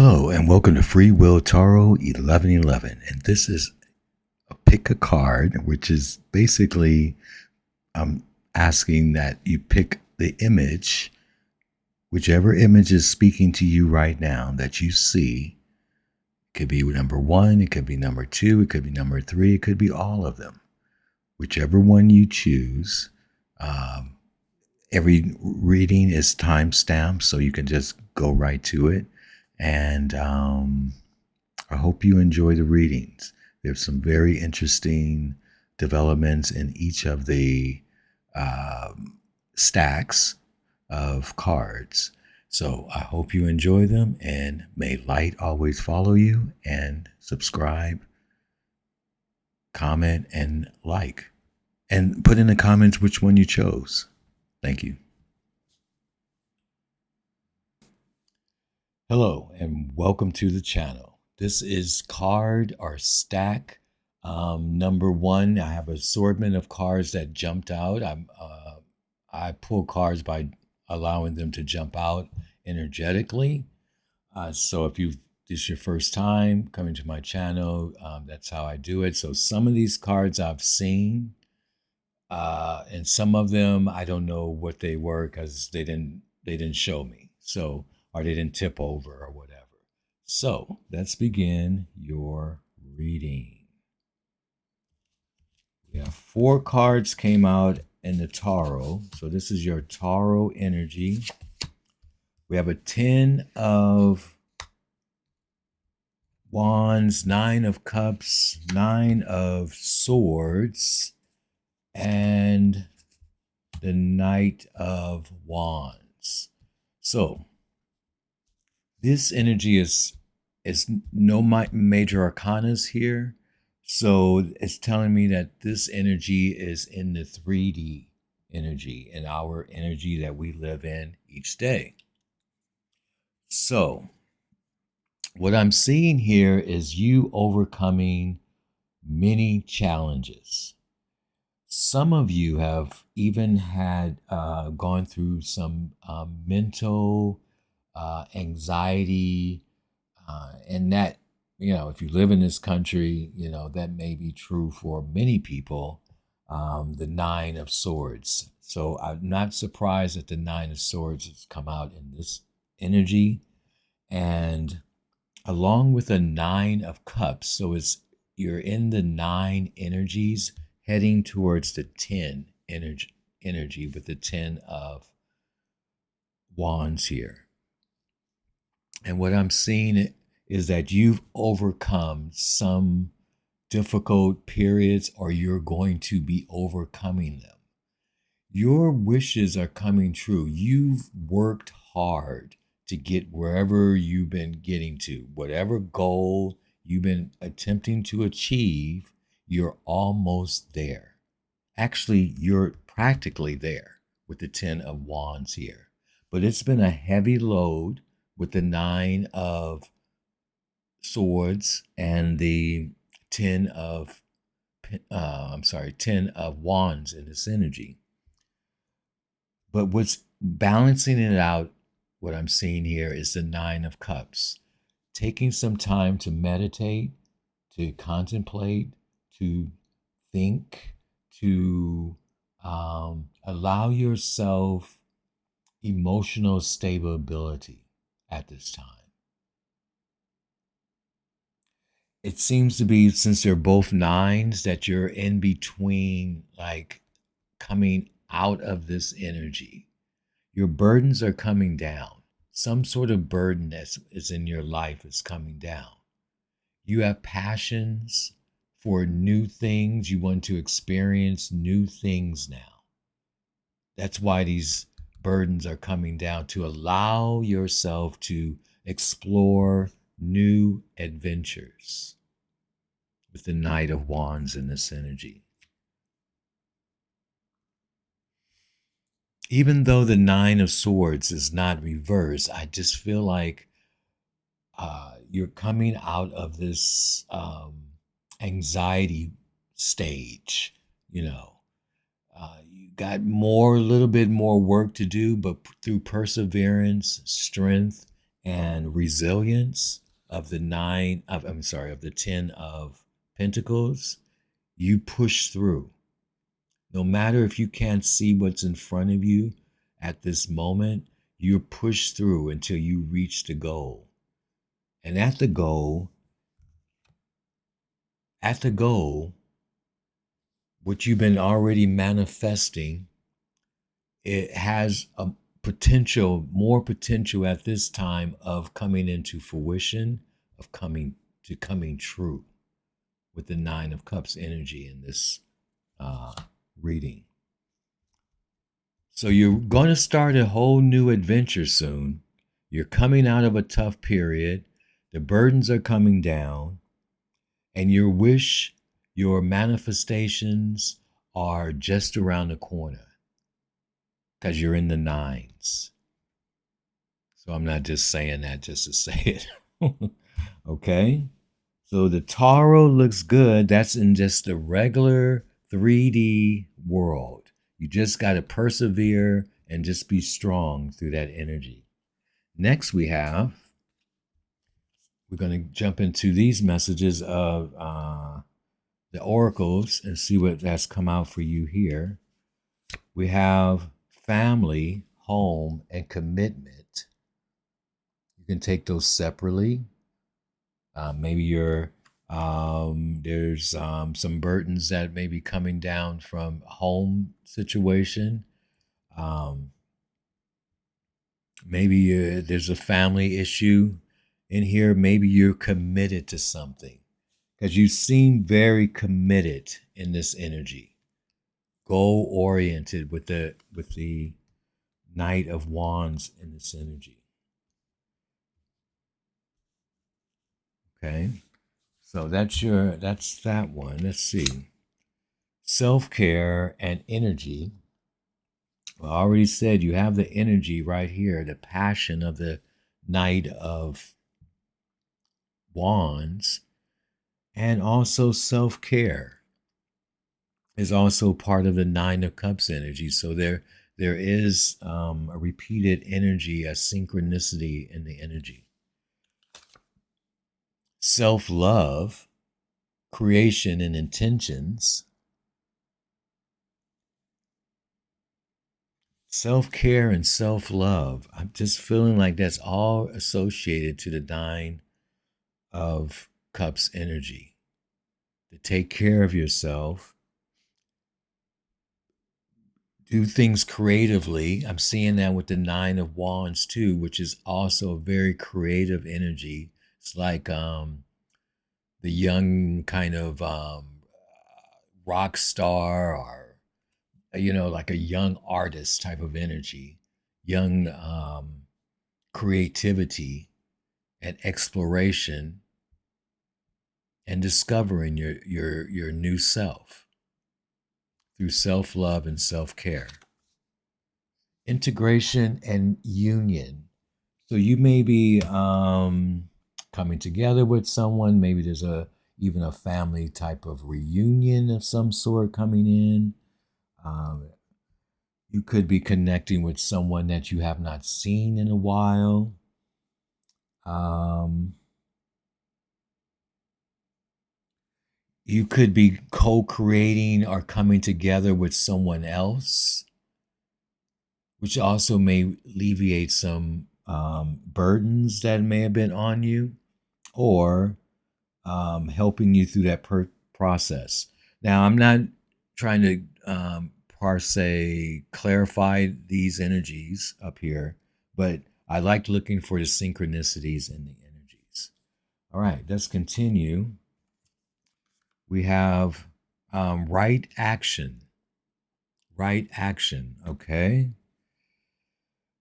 Hello and welcome to Free Will Tarot 1111. And this is a pick a card, which is basically asking that you pick the image, whichever image is speaking to you right now that you see. It could be number one, it could be number two, it could be number three, it could be all of them. Whichever one you choose. Every reading is time stamped, so you can just go right to it. And I hope you enjoy the readings. There's some very interesting developments in each of the stacks of cards. So I hope you enjoy them, and may light always follow you. And subscribe, comment, and like. And put in the comments which one you chose. Thank you. Hello and welcome to the channel. This is card or stack number one. I have an assortment of cards that jumped out. I pull cards by allowing them to jump out energetically. So if this is your first time coming to my channel, that's how I do it. So some of these cards I've seen, and some of them I don't know what they were because they didn't show me. So or they didn't tip over or whatever. So let's begin your reading. We have 4 cards came out in the tarot. So this is your tarot energy. We have a 10 of Wands, 9 of Cups, 9 of Swords, and the Knight of Wands. So this energy is no major arcanas here. So it's telling me that this energy is in the 3D energy, in our energy that we live in each day. So what I'm seeing here is you overcoming many challenges. Some of you have even had gone through some mental anxiety, and that, if you live in this country, that may be true for many people. The 9 of Swords. So I'm not surprised that the 9 of Swords has come out in this energy, and along with the 9 of Cups. So you're in the 9 energies, heading towards the 10 energy with the 10 of Wands here. And what I'm seeing is that you've overcome some difficult periods, or you're going to be overcoming them. Your wishes are coming true. You've worked hard to get wherever you've been getting to. Whatever goal you've been attempting to achieve, you're almost there. Actually, you're practically there with the 10 of Wands here. But it's been a heavy load with the 9 of Swords and the 10 of 10 of Wands in this energy. But what's balancing it out, what I'm seeing here, is the 9 of Cups. Taking some time to meditate, to contemplate, to think, to allow yourself emotional stability at this time. It seems to be, since they're both 9s, that you're in between, like coming out of this energy. Your burdens are coming down. Some sort of burden that is in your life is coming down. You have passions for new things. You want to experience new things now. That's why these burdens are coming down, to allow yourself to explore new adventures with the Knight of Wands in this energy. Even though the 9 of Swords is not reversed, I just feel like you're coming out of this anxiety stage. You got a little bit more work to do, but through perseverance, strength, and resilience of the 10 of Pentacles. You push through. No matter if you can't see what's in front of you at this moment, you push through until you reach the goal. And at the goal, what you've been already manifesting, it has a more potential at this time of coming into fruition, of coming true with the Nine of Cups energy in this reading. So you're going to start a whole new adventure soon. You're coming out of a tough period. The burdens are coming down, and your manifestations are just around the corner because you're in the nines. So I'm not just saying that just to say it. Okay? So the tarot looks good. That's in just the regular 3D world. You just got to persevere and just be strong through that energy. Next, we're going to jump into these messages of the oracles and see what has come out for you here. We have family, home, and commitment. You can take those separately. Maybe there's some burdens that may be coming down from home situation. Maybe there's a family issue in here. Maybe you're committed to something because you seem very committed in this energy, goal oriented with the Knight of Wands in this energy. Okay, so that's that one. Let's see, self-care and energy. Well, I already said you have the energy right here, the passion of the Knight of Wands, and also self-care is also part of the Nine of Cups energy. So there is a repeated energy, a synchronicity in the energy. Self-love, creation, and intentions. Self-care and self-love. I'm just feeling like that's all associated to the Nine of Cups energy. To take care of yourself, do things creatively. I'm seeing that with the Nine of Wands too, which is also a very creative energy. It's like the young kind of rock star, or like a young artist type of energy, young creativity and exploration and discovering your new self through self-love and self-care. Integration and union. So you may be coming together with someone. Maybe there's even a family type of reunion of some sort coming in. You could be connecting with someone that you have not seen in a while. You could be co-creating or coming together with someone else, which also may alleviate some burdens that may have been on you, or helping you through that process. Now, I'm not trying to per se clarify these energies up here, but I like looking for the synchronicities in the energies. All right, let's continue. We have right action. Right action, okay?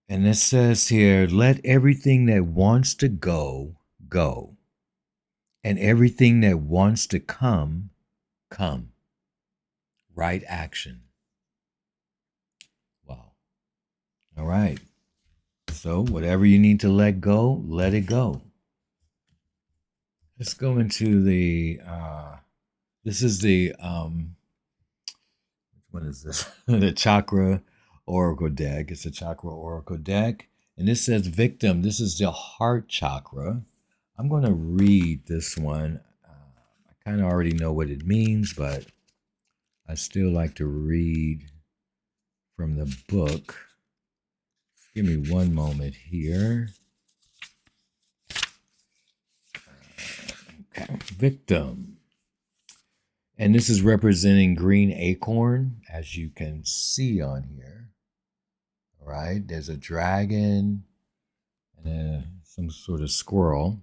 And it says here, let everything that wants to go, go. And everything that wants to come, come. Right action. Wow. All right. So whatever you need to let go, let it go. Let's go into the, this is the, what is this? The Chakra Oracle deck. It's a Chakra Oracle deck. And this says victim. This is the heart chakra. I'm going to read this one. I kind of already know what it means, but I still like to read from the book. Give me one moment here. Okay, victim. And this is representing green acorn, as you can see on here. All right, there's a dragon and some sort of squirrel.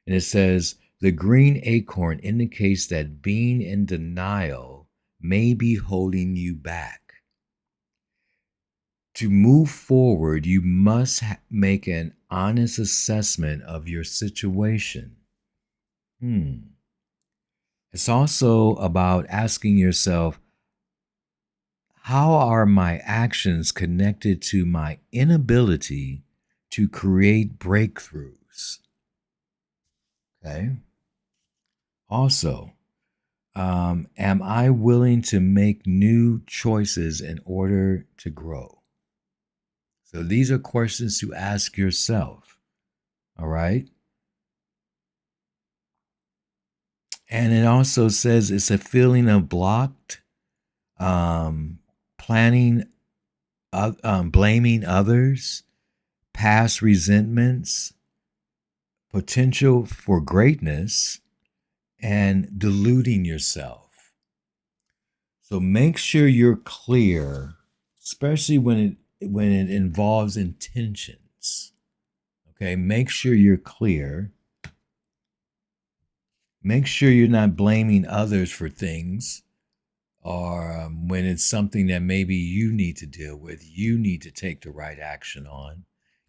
And it says, the green acorn indicates that being in denial may be holding you back. To move forward, you must make an honest assessment of your situation. It's also about asking yourself, how are my actions connected to my inability to create breakthroughs? Okay. Also, am I willing to make new choices in order to grow? So these are questions to ask yourself. All right. And it also says it's a feeling of blocked, planning, blaming others, past resentments, potential for greatness, and deluding yourself. So make sure you're clear, especially when it involves intentions. Okay, make sure you're clear. Make sure you're not blaming others for things, or when it's something that maybe you need to deal with, you need to take the right action on,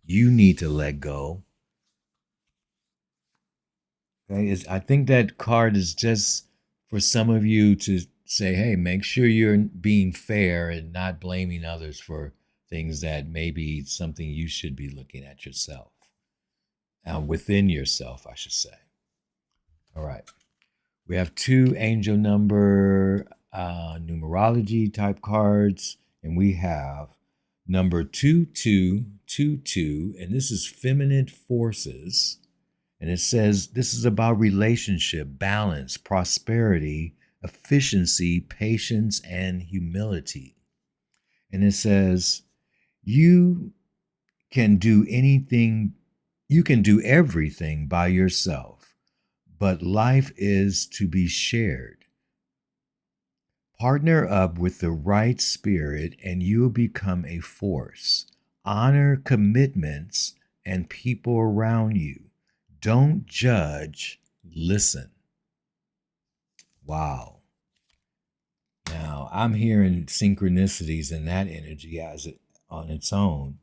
you need to let go. Okay, I think that card is just for some of you to say, hey, make sure you're being fair and not blaming others for things that may be something you should be looking at yourself, within yourself, I should say. All right. We have 2 angel number numerology type cards, and we have number 2222, and this is feminine forces. And it says this is about relationship, balance, prosperity, efficiency, patience, and humility. And it says, you can do anything, you can do everything by yourself, but life is to be shared. Partner up with the right spirit and you'll become a force. Honor commitments and people around you. Don't judge, listen. Wow. Now, I'm hearing synchronicities in that energy as it on its own.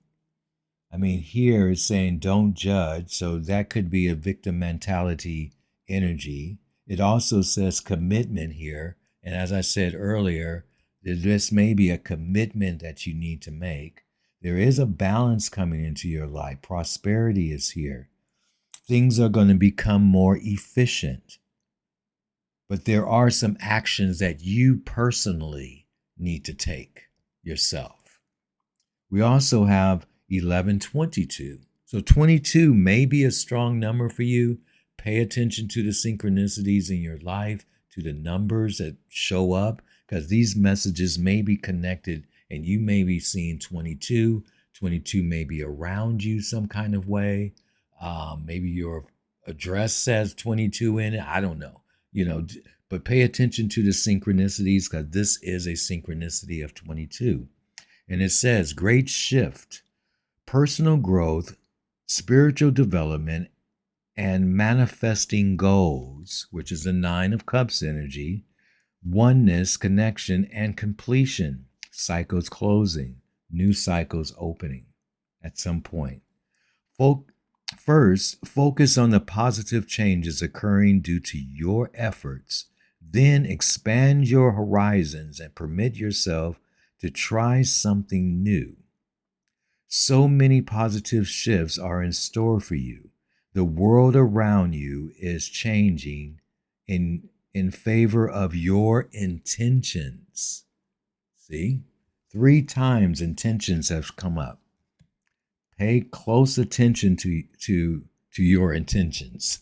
I mean, here it's saying don't judge, so that could be a victim mentality energy. It also says commitment here, and as I said earlier, this may be a commitment that you need to make. There is a balance coming into your life. Prosperity is here. Things are going to become more efficient. But there are some actions that you personally need to take yourself. We also have 1122. So 22 may be a strong number for you. Pay attention to the synchronicities in your life, to the numbers that show up, because these messages may be connected and you may be seeing 22. 22 may be around you some kind of way. Maybe your address says 22 in it. I don't know, but pay attention to the synchronicities because this is a synchronicity of 22. And it says great shift, personal growth, spiritual development, and manifesting goals, which is the 9 of Cups energy, oneness, connection, and completion, cycles closing, new cycles opening at some point. First, focus on the positive changes occurring due to your efforts. Then expand your horizons and permit yourself to try something new. So many positive shifts are in store for you. The world around you is changing in favor of your intentions. See? 3 times intentions have come up. Pay close attention to your intentions.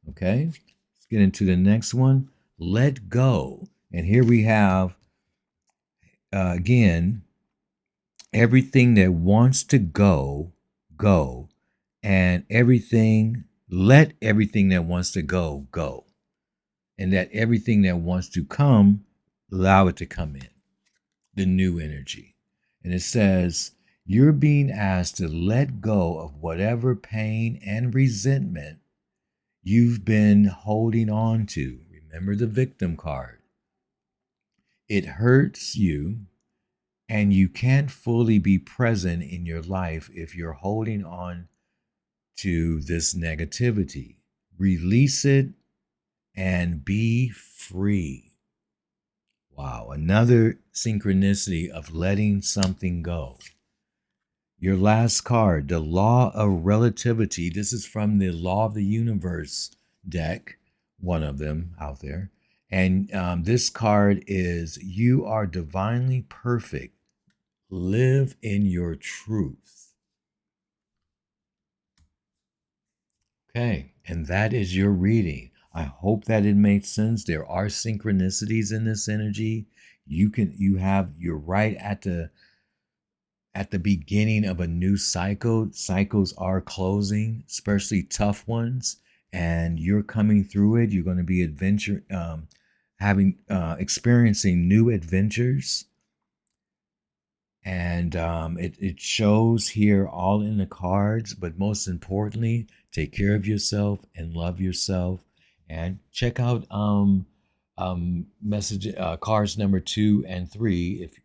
Okay? Let's get into the next one. Let go. And here we have again, everything that wants to go, go. And let everything that wants to go, go. And that everything that wants to come, allow it to come in. The new energy. And it says, you're being asked to let go of whatever pain and resentment you've been holding on to. Remember the victim card. It hurts you, and you can't fully be present in your life if you're holding on to this negativity. Release it and be free. Wow, another synchronicity of letting something go. Your last card, the Law of Relativity. This is from the Law of the Universe deck, one of them out there. And this card is, you are divinely perfect. Live in your truth. Okay, and that is your reading. I hope that it makes sense. There are synchronicities in this energy. You're right at the beginning of a new cycle. Cycles are closing, especially tough ones, and you're coming through it. You're going to be experiencing new adventures, and it shows here all in the cards. But most importantly, take care of yourself and love yourself, and check out message cards number 2 and 3 if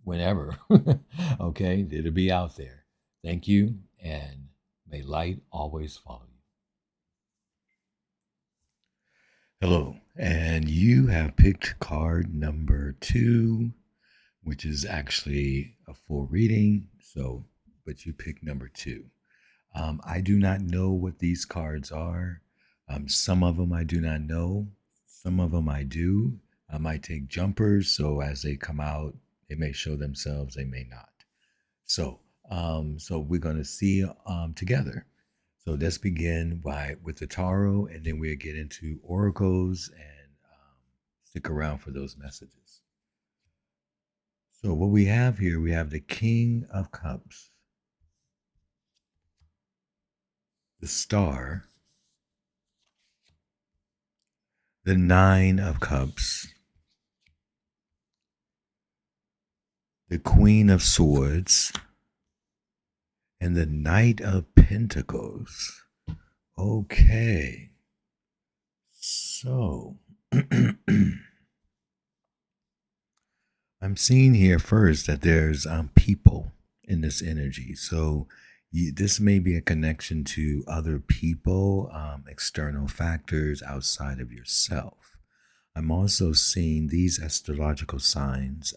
whenever. Okay, it'll be out there. Thank you, and may light always follow you. Hello, and you have picked card number 2, which is actually a full reading. So, but you picked number 2. I do not know what these cards are. Some of them I do not know. Some of them I do. I might take jumpers, so as they come out, they may show themselves, they may not. So we're going to see together. So let's begin with the tarot, and then we'll get into oracles, and stick around for those messages. So what we have here, we have the King of Cups, the Star, the Nine of Cups, the Queen of Swords, and the Knight of Pentacles. Okay. So, I'm seeing here first that there's people in this energy. So, this may be a connection to other people, external factors outside of yourself. I'm also seeing these astrological signs.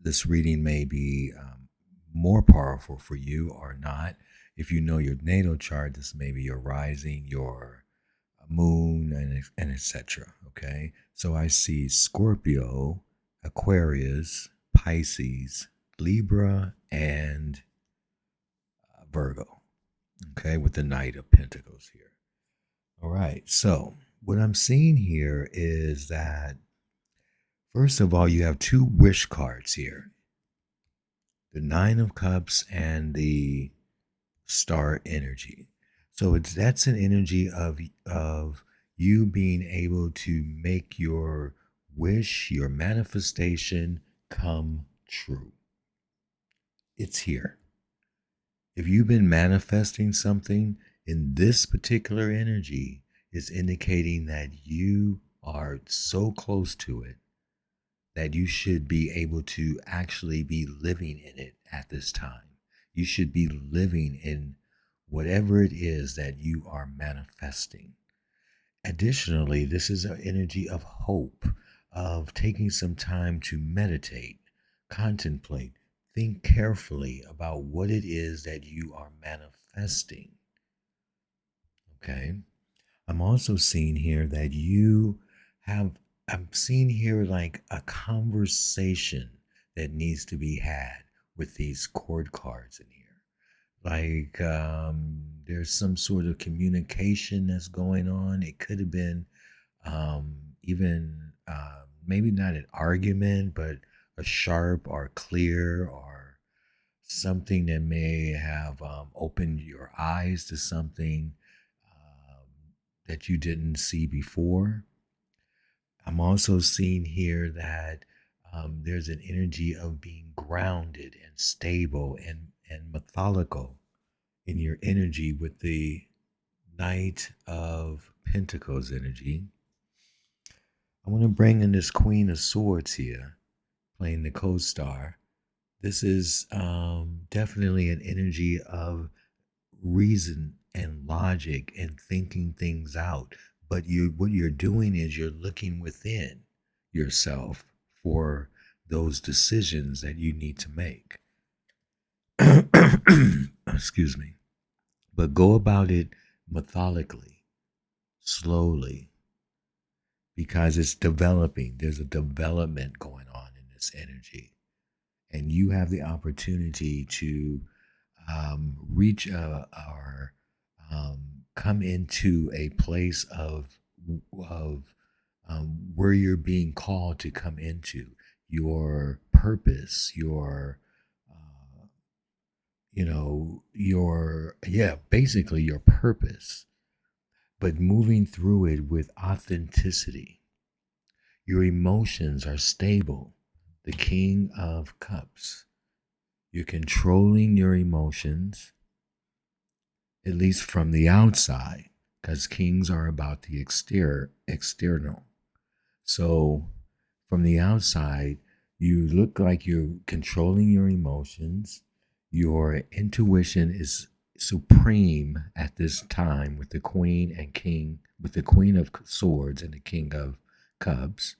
This reading may be more powerful for you or not. If you know your natal chart, this may be your rising, your moon, and etc. Okay, so I see Scorpio, Aquarius, Pisces, Libra, and Virgo. Okay, with the Knight of Pentacles here. All right, so what I'm seeing here is that, first of all, you have 2 wish cards here, the Nine of Cups and the Star energy. So that's an energy of you being able to make your wish, your manifestation come true. It's here. If you've been manifesting something in this particular energy, it's indicating that you are so close to it that you should be able to actually be living in it at this time. You should be living in whatever it is that you are manifesting. Additionally, this is an energy of hope, of taking some time to meditate, contemplate, think carefully about what it is that you are manifesting. Okay. I'm also seeing here that I'm seeing here like a conversation that needs to be had with these chord cards in here. Like there's some sort of communication that's going on. It could have been even maybe not an argument, but a sharp or clear or something that may have opened your eyes to something that you didn't see before. I'm also seeing here that there's an energy of being grounded and stable and methodical in your energy with the Knight of Pentacles energy. I want to bring in this Queen of Swords here, playing the co-star. This is definitely an energy of reason and logic and thinking things out. But what you're doing is you're looking within yourself for those decisions that you need to make. Excuse me. But go about it methodically, slowly, because it's developing. There's a development going on in this energy. And you have the opportunity to reach or come into a place of where you're being called to come into your purpose, your basically your purpose, but moving through it with authenticity. Your emotions are stable. The King of Cups. You're controlling your emotions, at least from the outside, because kings are about the external. So from the outside, you look like you're controlling your emotions. Your intuition is supreme at this time with the Queen and King, with the Queen of Swords and the King of Cups.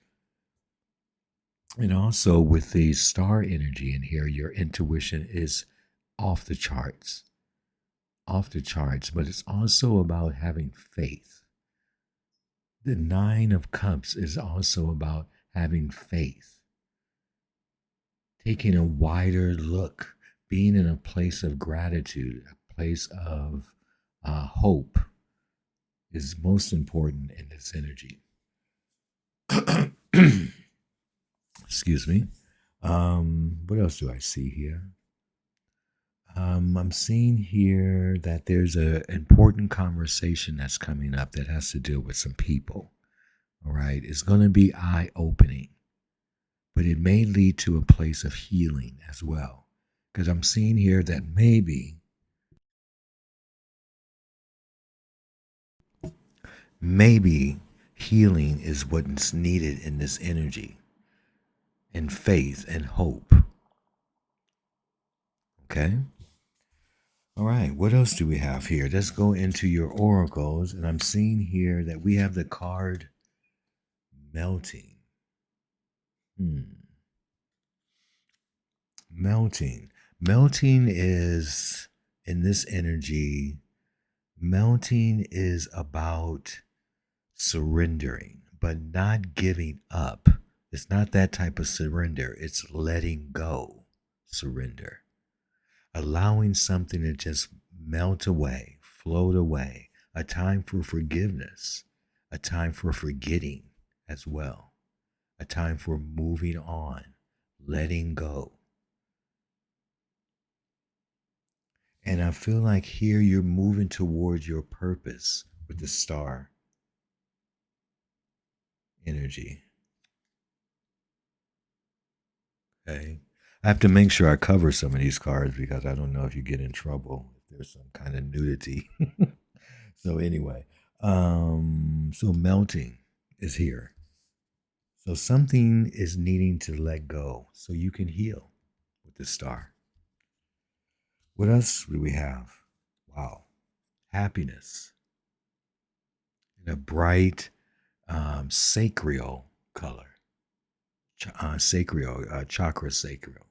And also with the star energy in here, your intuition is off the charts, but it's also about having faith. The Nine of Cups is also about having faith, taking a wider look, being in a place of gratitude, a place of hope is most important in this energy. Excuse me. What else do I see here? I'm seeing here that there's an important conversation that's coming up that has to deal with some people. All right. It's going to be eye opening, but it may lead to a place of healing as well. Because I'm seeing here that maybe healing is what's needed in this energy, and faith and hope. Okay. All right, what else do we have here? Let's go into your oracles. And I'm seeing here that we have the card melting. Melting. Melting is, in this energy, melting is about surrendering, but not giving up. It's not that type of surrender, it's letting go surrender. Allowing something to just melt away, float away, a time for forgiveness, a time for forgetting as well, a time for moving on, letting go. And I feel like here you're moving towards your purpose with the star energy. Okay. I have to make sure I cover some of these cards because I don't know if you get in trouble if there's some kind of nudity. So anyway, so melting is here. So something is needing to let go so you can heal with the star. What else do we have? Wow. Happiness in a bright sacral color. Chakra sacral.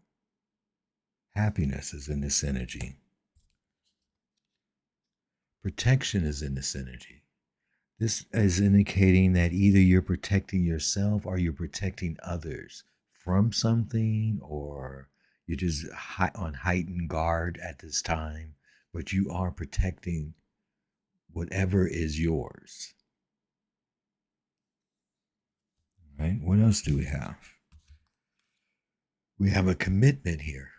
Happiness is in this energy. Protection is in this energy. This is indicating that either you're protecting yourself or you're protecting others from something, or You're just on heightened guard at this time, but you are protecting whatever is yours. Right? What else do we have? We have a commitment here,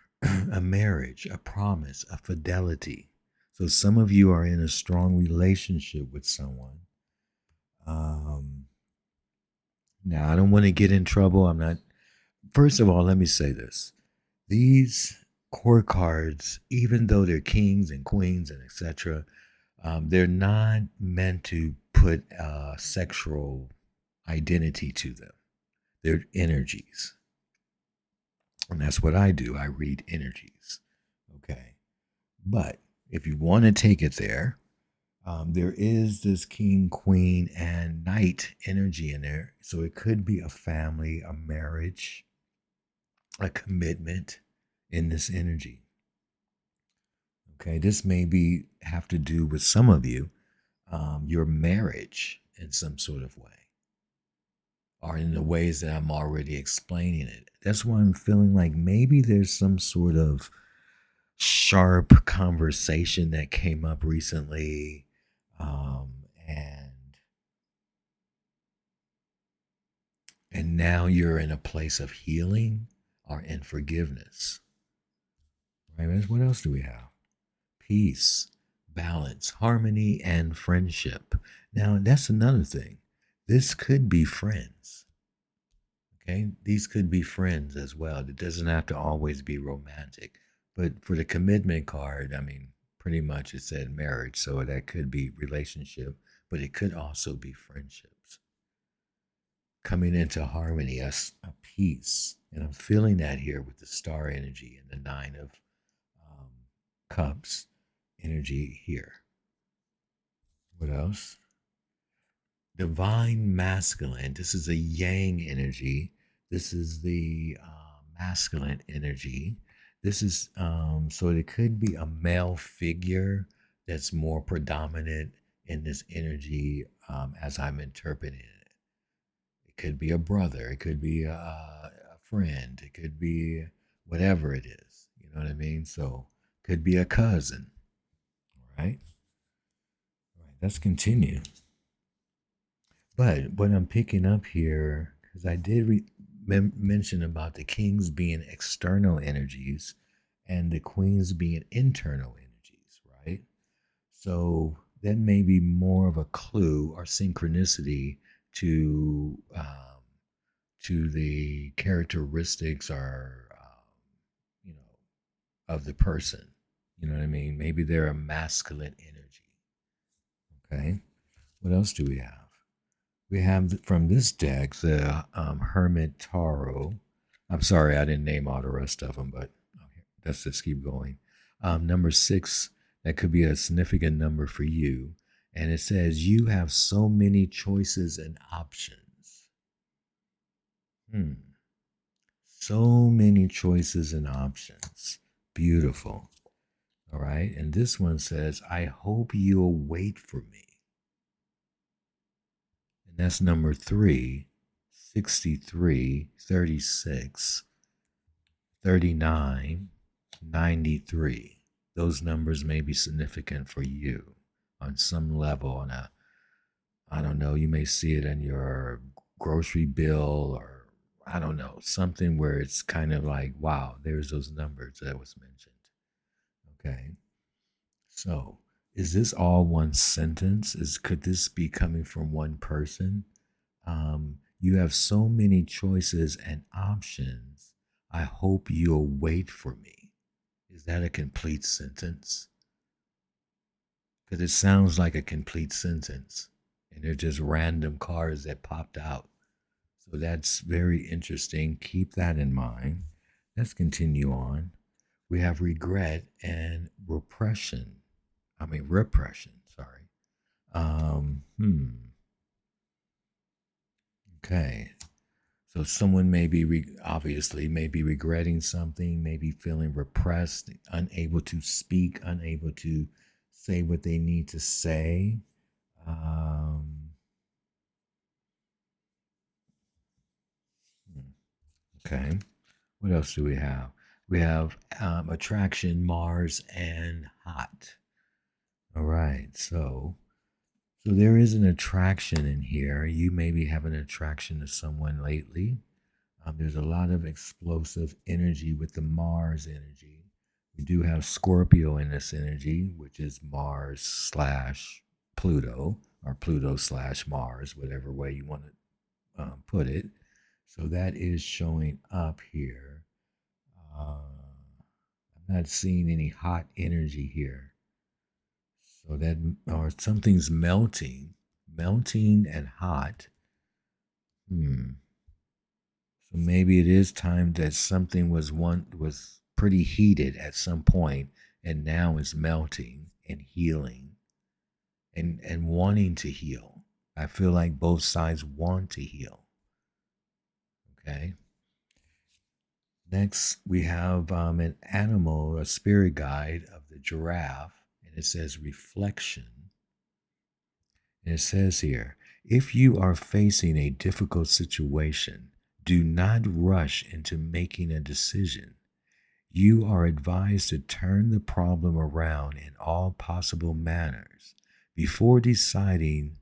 a marriage, a promise, a fidelity. So some of you are in a strong relationship with someone. Um, Now, I don't want to get in trouble. I'm not. First of all, let me say this: these court cards, even though they're kings and queens and etc., they're not meant to put sexual identity to them. They're energies, and that's what I do. I read energies. Okay, but if you want to take it there is this king, queen, and knight energy in there. So it could be a family, a marriage, a commitment in this energy. Okay, this may be have to do with some of you, your marriage in some sort of way, or in the ways that I'm already explaining it. That's why I'm feeling like maybe there's some sort of sharp conversation that came up recently, and now you're in a place of healing or in forgiveness. Right? What else do we have? Peace, balance, harmony, and friendship. Now, that's another thing. This could be friends. Okay? These could be friends as well. It doesn't have to always be romantic. But for the commitment card, I mean, pretty much it said marriage. So that could be relationship, but it could also be friendships. Coming into harmony, a peace. And I'm feeling that here with the star energy and the nine of cups energy here. What else? Divine masculine. This is a yang energy. This is the masculine energy. This is, so it could be a male figure that's more predominant in this energy as I'm interpreting it. It could be a brother. It could be a friend. It could be whatever it is. You know what I mean? So, could be a cousin. All right. All right. Let's continue. But what I'm picking up here, because I did mention about the kings being external energies and the queens being internal energies, right? So that may be more of a clue or synchronicity to the characteristics or you know of the person. You know what I mean? Maybe they're a masculine energy. Okay. What else do we have? We have from this deck the Hermit Tarot. I'm sorry, I didn't name all the rest of them, but let's just keep going. Number 6, that could be a significant number for you. And it says, you have so many choices and options. So many choices and options. Beautiful. All right. And this one says, I hope you'll wait for me. And that's number 3, 63, 36, 39, 93. Those numbers may be significant for you on some level. On a, I don't know, you may see it in your grocery bill, or I don't know, something where it's kind of like, wow, there's those numbers that was mentioned. Okay. So, is this all one sentence? Could this be coming from one person? You have so many choices and options. I hope you'll wait for me. Is that a complete sentence? Because it sounds like a complete sentence, and they're just random cards that popped out. So that's very interesting. Keep that in mind. Let's continue on. We have regret and repression. Repression, sorry. Um, hmm. Okay. So someone may be obviously may be regretting something, maybe feeling repressed, unable to speak, unable to say what they need to say. Um, okay. What else do we have? We have attraction, Mars, and hot. All right, so there is an attraction in here. You maybe have an attraction to someone lately. There's a lot of explosive energy with the Mars energy. We do have Scorpio in this energy, which is Mars slash Pluto, or Pluto slash Mars, whatever way you want to put it. So that is showing up here. I'm not seeing any hot energy here. So that, or something's melting and hot. So maybe it is time that something was pretty heated at some point and now is melting and healing and wanting to heal. I feel like both sides want to heal. Okay. Next, we have an animal, a spirit guide of the giraffe, and it says reflection. And it says here, if you are facing a difficult situation, do not rush into making a decision. You are advised to turn the problem around in all possible manners. Before deciding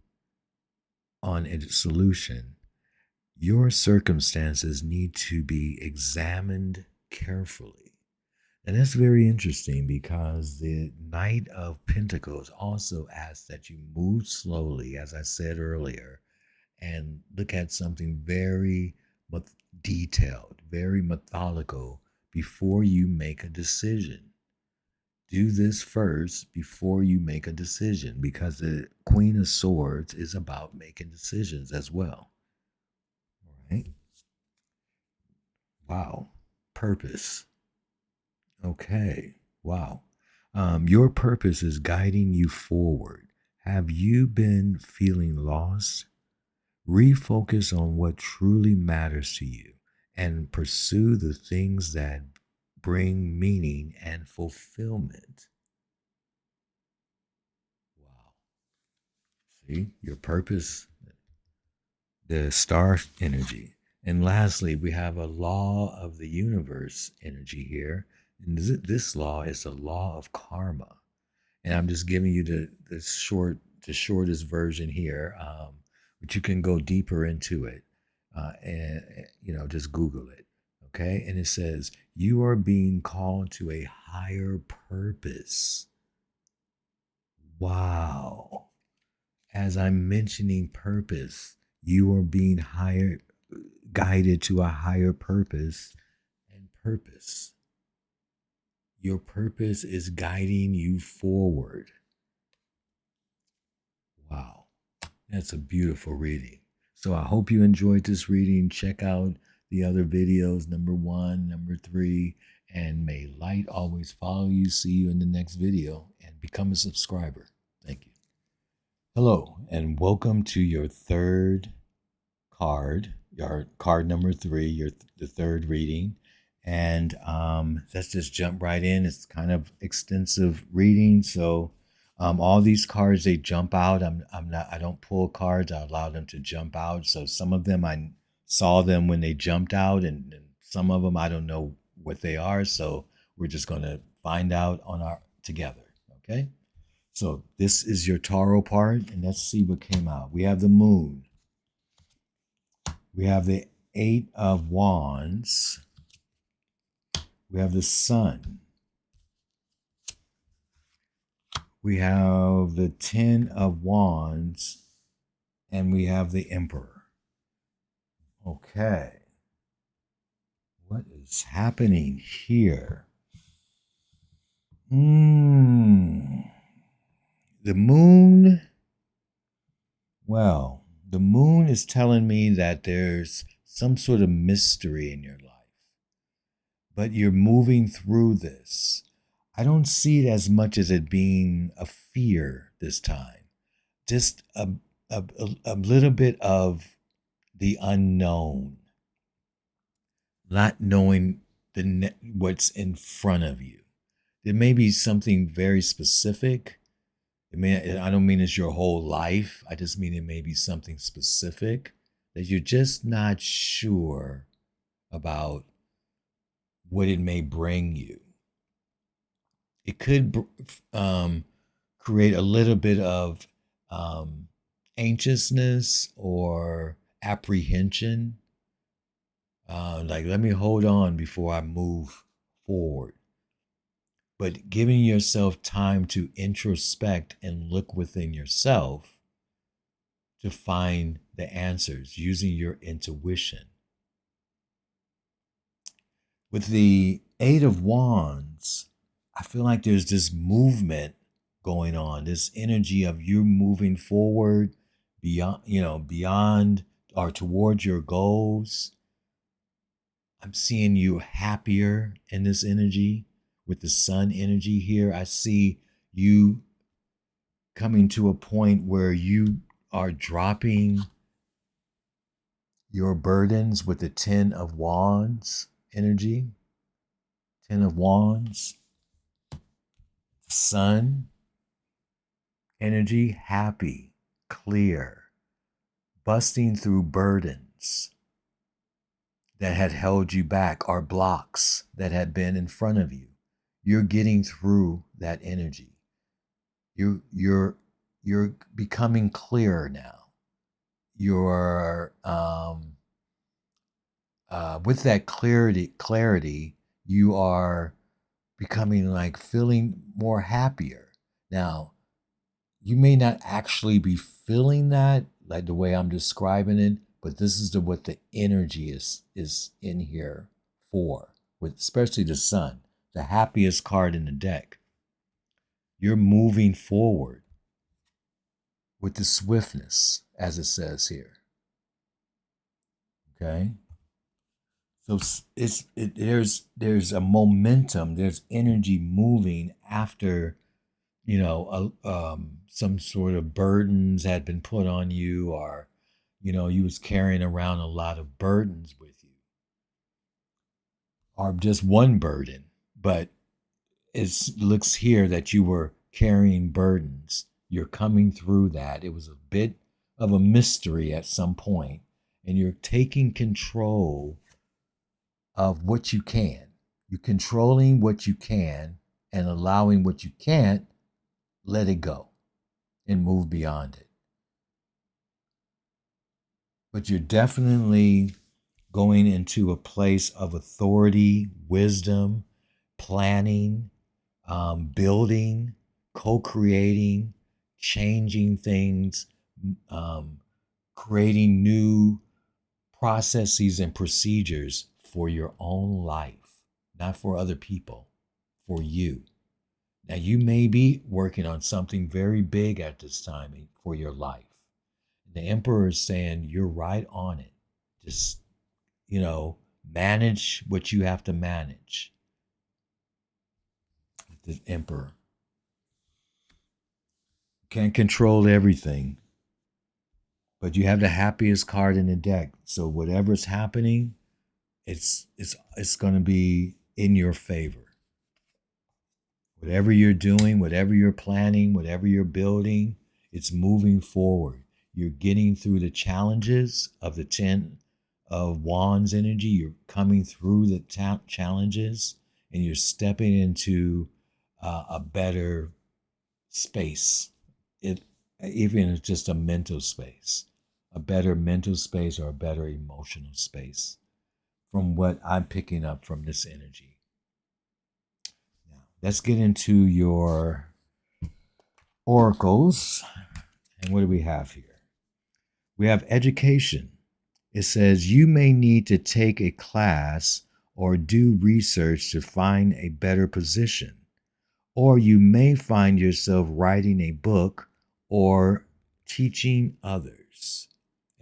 on a solution, your circumstances need to be examined carefully. And that's very interesting because the Knight of Pentacles also asks that you move slowly, as I said earlier, and look at something very detailed, very methodical before you make a decision. Do this first before you make a decision because the Queen of Swords is about making decisions as well. All right. Wow. Purpose. Okay. Wow. Your purpose is guiding you forward. Have you been feeling lost? Refocus on what truly matters to you and pursue the things that bring meaning and fulfillment. Wow. See, your purpose, the star energy. And lastly, we have a law of the universe energy here. And this law is the law of karma. And I'm just giving you the shortest version here, but you can go deeper into it, and just Google it, okay? And it says you are being called to a higher purpose. Wow! As I'm mentioning purpose, you are being guided to a higher purpose, and purpose. Your purpose is guiding you forward. Wow, that's a beautiful reading. So I hope you enjoyed this reading. Check out the other videos, number 1, number 3, and may light always follow you. See you in the next video and become a subscriber. Thank you. Hello, and welcome to your third card, your card number 3, the third reading. And let's just jump right in. It's kind of extensive reading, so all these cards, they jump out. I don't pull cards. I allow them to jump out. So some of them I saw them when they jumped out, and some of them I don't know what they are. So we're just going to find out on our together. Okay. So this is your tarot part, and let's see what came out. We have the Moon. We have the 8 of Wands. We have the Sun. We have the 10 of Wands, and we have the Emperor. Okay. What is happening here? The Moon. Well, the Moon is telling me that there's some sort of mystery in your life, but you're moving through this. I don't see it as much as it being a fear this time, just a little bit of the unknown, not knowing what's in front of you. There may be something very specific. I don't mean it's your whole life. I just mean it may be something specific that you're just not sure about what it may bring you. It could create a little bit of um, anxiousness or apprehension. Like, let me hold on before I move forward. But giving yourself time to introspect and look within yourself to find the answers using your intuition. With the Eight of Wands, I feel like there's this movement going on, this energy of you moving forward beyond, beyond or towards your goals. I'm seeing you happier in this energy with the sun energy here. I see you coming to a point where you are dropping your burdens with the Ten of Wands energy. Ten of Wands, sun energy, happy, clear, busting through burdens that had held you back or blocks that had been in front of you. You're getting through that energy. You're becoming clearer now. You're with that clarity, you are becoming like feeling more happier. Now, you may not actually be feeling that like the way I'm describing it, but this is what the energy is in here for, with especially the sun, the happiest card in the deck. You're moving forward with the swiftness, as it says here. Okay, so there's a momentum, there's energy moving after some sort of burdens had been put on you, or you was carrying around a lot of burdens with you, or just one burden, but it looks here that you were carrying burdens. You're coming through that. It was a bit of a mystery at some point, and you're taking control of what you can. You're controlling what you can and allowing what you can't, let it go and move beyond it. But you're definitely going into a place of authority, wisdom, planning, building, co creating, changing things, creating new processes and procedures for your own life, not for other people, for you. Now, you may be working on something very big at this time for your life. The Emperor is saying you're right on it. Just, manage what you have to manage. The Emperor can't control everything, but you have the happiest card in the deck. So whatever's happening, it's going to be in your favor. Whatever you're doing, whatever you're planning, whatever you're building, it's moving forward. You're getting through the challenges of the Ten of Wands energy. You're coming through the challenges, and you're stepping into a better space. Even if it's just a mental space, a better mental space or a better emotional space, from what I'm picking up from this energy. Now, let's get into your oracles. And what do we have here? We have education. It says you may need to take a class or do research to find a better position, or you may find yourself writing a book or teaching others.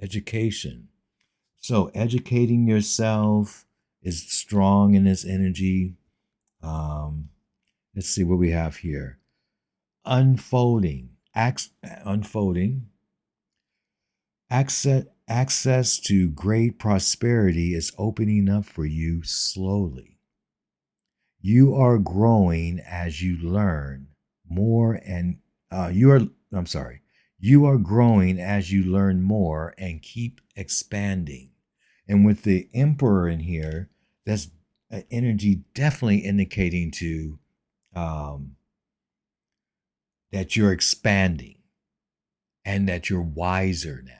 Education. So educating yourself is strong in this energy. Let's see what we have here. Unfolding. Unfolding. Access to great prosperity is opening up for you slowly. You are growing as you learn more, and you are growing as you learn more and keep expanding. And with the Emperor in here, that's energy definitely indicating to um, that you're expanding and that you're wiser now.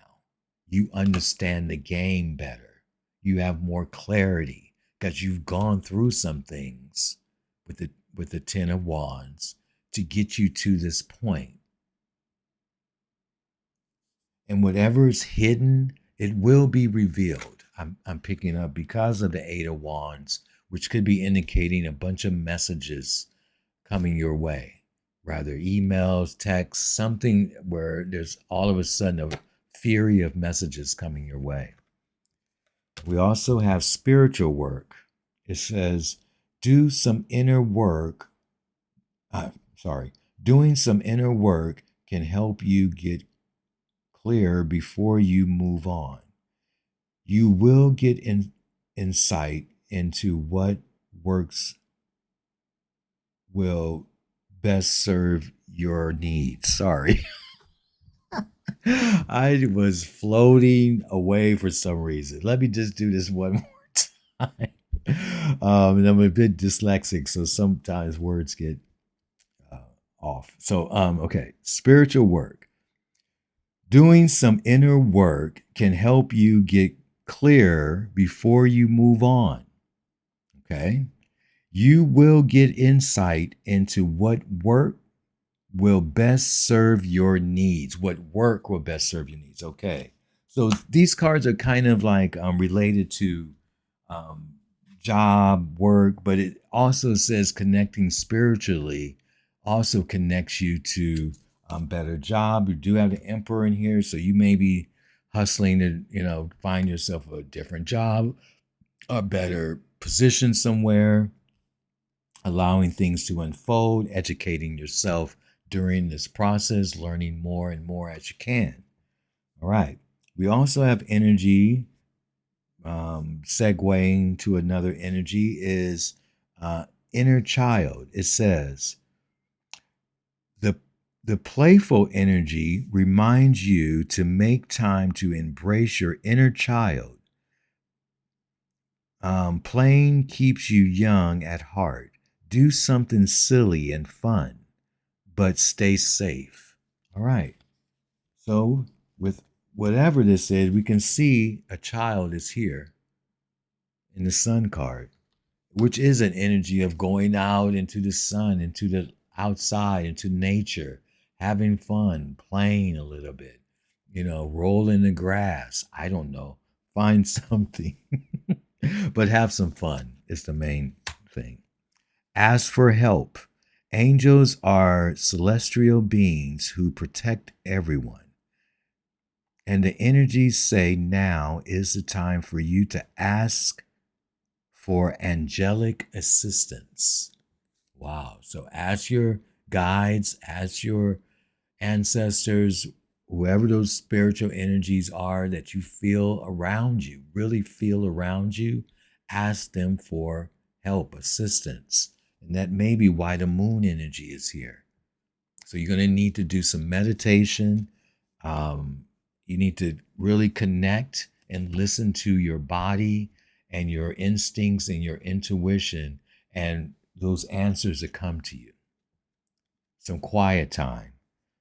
You understand the game better. You have more clarity because you've gone through some things with the Ten of Wands to get you to this point. And whatever is hidden, it will be revealed. I'm picking up because of the Eight of Wands, which could be indicating a bunch of messages coming your way, rather emails, texts, something where there's all of a sudden a fury of messages coming your way. We also have spiritual work. It says, do some inner work. Sorry, doing some inner work can help you get clear before you move on. You will get insight into what works will best serve your needs. Sorry. I was floating away for some reason. Let me just do this one more time. And I'm a bit dyslexic, so sometimes words get uh, off. So, okay, spiritual work. Doing some inner work can help you get clear before you move on. Okay. You will get insight into what work will best serve your needs. What work will best serve your needs. Okay. So these cards are kind of like related to um, job, work, but it also says connecting spiritually also connects you to better job. You do have the Emperor in here, so you may be hustling to, find yourself a different job, a better position somewhere, allowing things to unfold, educating yourself during this process, learning more and more as you can. All right. We also have energy. Segueing to another energy is inner child. It says the the playful energy reminds you to make time to embrace your inner child. Playing keeps you young at heart. Do something silly and fun, but stay safe. All right. So, with whatever this is, we can see a child is here in the sun card, which is an energy of going out into the sun, into the outside, into nature, having fun, playing a little bit, roll in the grass. I don't know. Find something, but have some fun is the main thing. Ask for help. Angels are celestial beings who protect everyone. And the energies say now is the time for you to ask for angelic assistance. Wow. So ask your guides, ask your ancestors, whoever those spiritual energies are that you feel around you, really feel around you, ask them for help, assistance. And that may be why the moon energy is here. So you're going to need to do some meditation. You need to really connect and listen to your body and your instincts and your intuition and those answers that come to you. Some quiet time.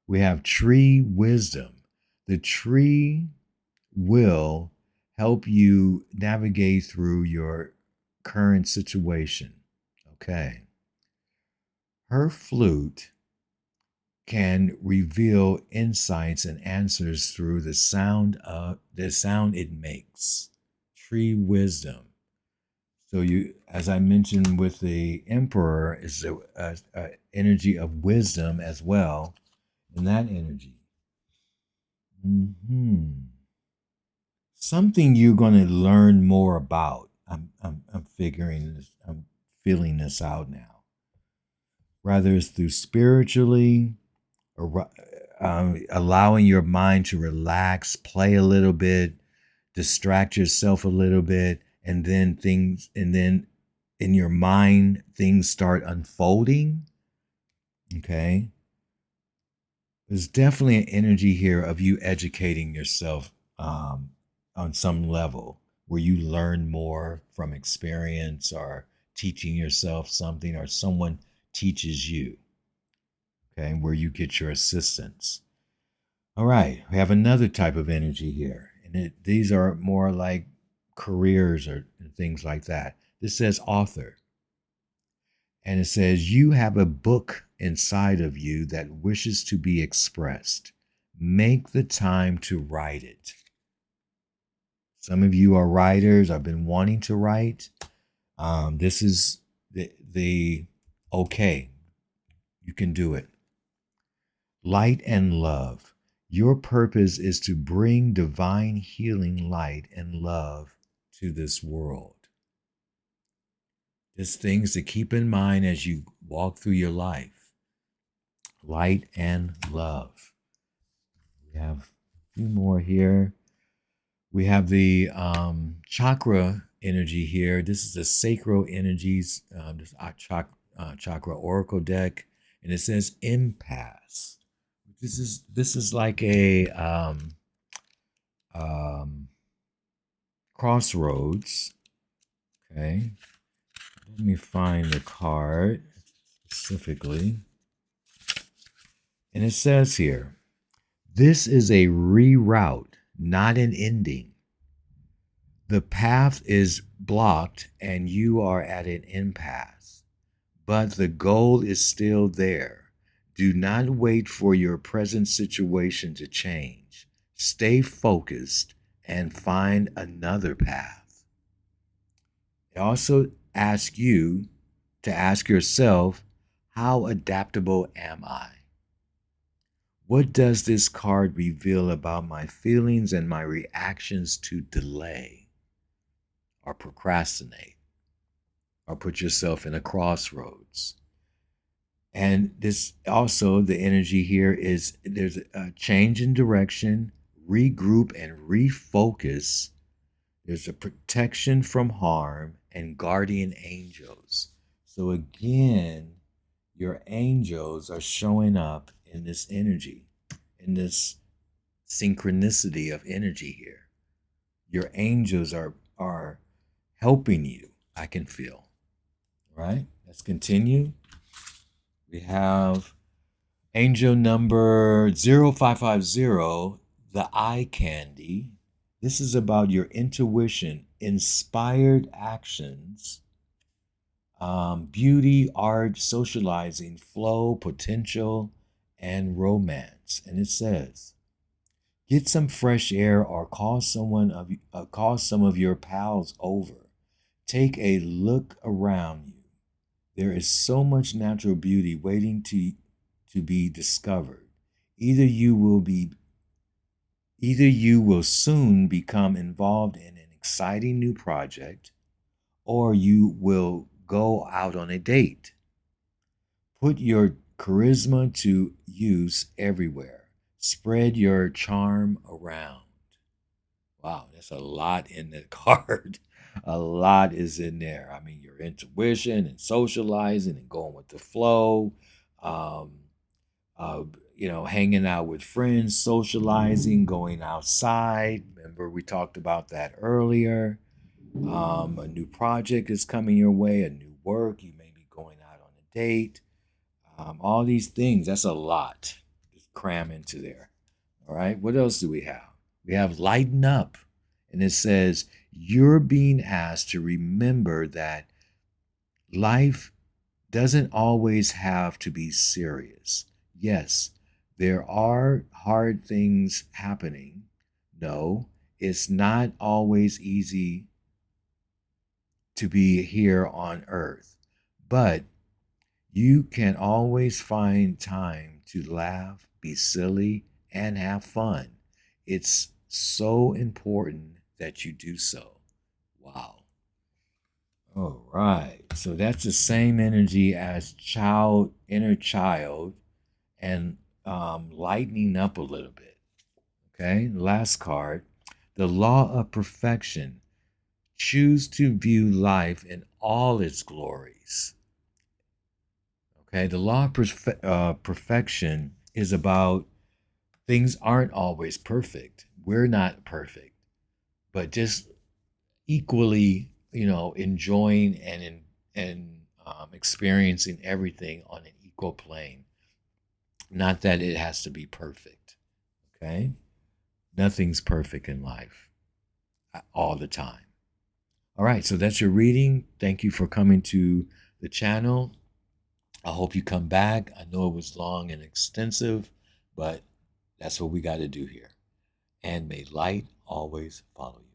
We have tree wisdom. The tree will help you navigate through your current situation. Okay. Her flute can reveal insights and answers through the sound it makes. Tree wisdom. So you, as I mentioned with the Emperor, is a energy of wisdom as well in that energy. Something you're going to learn more about. I'm figuring this. I'm feeling this out now. Whether it's through spiritually, or allowing your mind to relax, play a little bit, distract yourself a little bit, and then in your mind things start unfolding. Okay. There's definitely an energy here of you educating yourself on some level where you learn more from experience or teaching yourself something or someone teaches you, okay, where you get your assistance. All right, we have another type of energy here, and these are more like careers or things like that. This says author, and it says you have a book inside of you that wishes to be expressed. Make the time to write it. Some of you are writers. I've been wanting to write. This is the okay. You can do it. Light and love. Your purpose is to bring divine healing light and love to this world. Just things to keep in mind as you walk through your life. Light and love. We have a few more here. We have the chakra energy here. This is the sacral energies, this chakra oracle deck, and it says impasse. This is like a crossroads. Okay, let me find the card specifically, and it says here, this is a reroute, not an ending. The path is blocked and you are at an impasse, but the goal is still there. Do not wait for your present situation to change. Stay focused and find another path. It also asks you to ask yourself, how adaptable am I? What does this card reveal about my feelings and my reactions to delay or procrastinate or put yourself in a crossroads? And this also, the energy here is there's a change in direction, regroup and refocus. There's a protection from harm and guardian angels. So again, your angels are showing up in this energy, in this synchronicity of energy here. Your angels are helping you, I can feel. All right, let's continue. We have angel number 0550, the eye candy. This is about your intuition, inspired actions, beauty, art, socializing, flow, potential, and romance. And it says, get some fresh air or call some of your pals over. Take a look around you. There is so much natural beauty waiting to be discovered. Either you will soon become involved in an exciting new project, or you will go out on a date. Put your charisma to use everywhere. Spread your charm around. Wow, that's a lot in the card. A lot is in there. I mean, your intuition and socializing and going with the flow. Um, uh, hanging out with friends, socializing, going outside. Remember, we talked about that earlier. A new project is coming your way, a new work. You may be going out on a date. All these things, that's a lot. Just cram into there. All right. What else do we have? We have lighten up. And it says, you're being asked to remember that life doesn't always have to be serious. Yes, there are hard things happening. No, it's not always easy to be here on earth, but you can always find time to laugh, be silly, and have fun. It's so important that you do so. Wow. All right. So that's the same energy as inner child, and lightening up a little bit. Okay. Last card, the law of perfection. Choose to view life in all its glories. Okay. The law of perfection is about things aren't always perfect. We're not perfect, but just equally, enjoying and experiencing everything on an equal plane. Not that it has to be perfect, okay? Nothing's perfect in life all the time. All right, so that's your reading. Thank you for coming to the channel. I hope you come back. I know it was long and extensive, but that's what we got to do here. And may light always follow you.